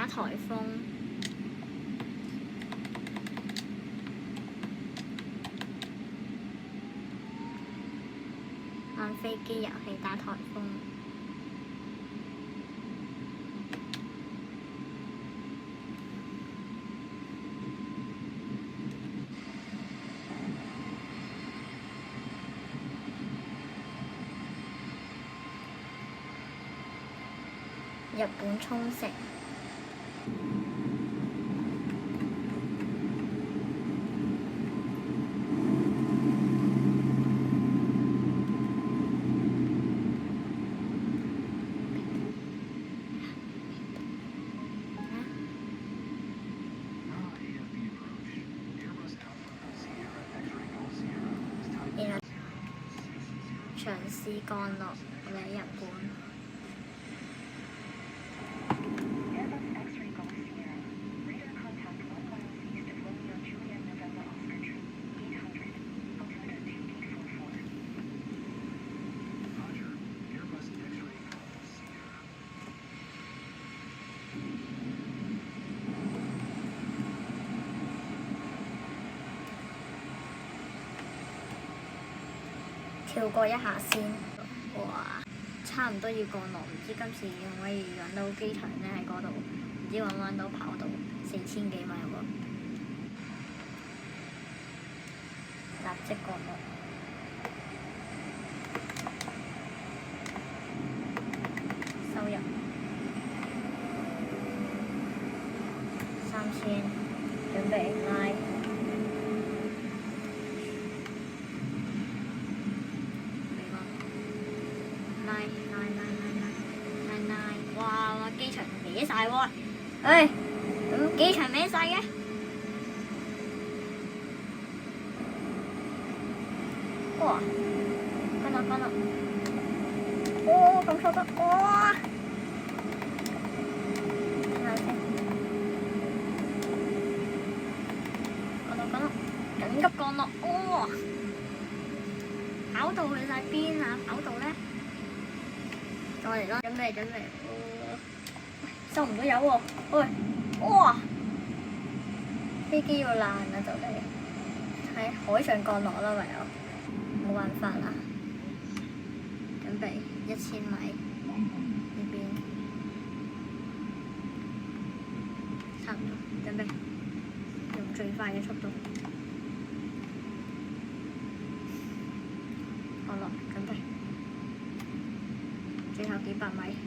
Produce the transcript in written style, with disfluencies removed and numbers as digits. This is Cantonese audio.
打颱風。玩飛機遊戲打颱風。日本沖繩。然後嘗試降落喺日本。跳過一下先，哇！差唔多要降落，唔知今次可唔可以揾到機場呢？喺嗰度，唔知揾唔揾到跑道4000幾米喎，立即降落，收入3000，準備拉。哇！機場歪晒喎，唉，咁機場歪晒嘅。哇！降落降落，哦咁速得，哇！睇下先，降落降落，緊急降落，哦！跑道去晒邊啊？跑道咧？再嚟咯，準備，收唔到油喎，喂，哇！飛機要爛啦就嚟，喺海上降落啦唯有，冇辦法啦。準備1000米呢邊，差唔多，準備用最快嘅速度降落，準備。最後幾百米。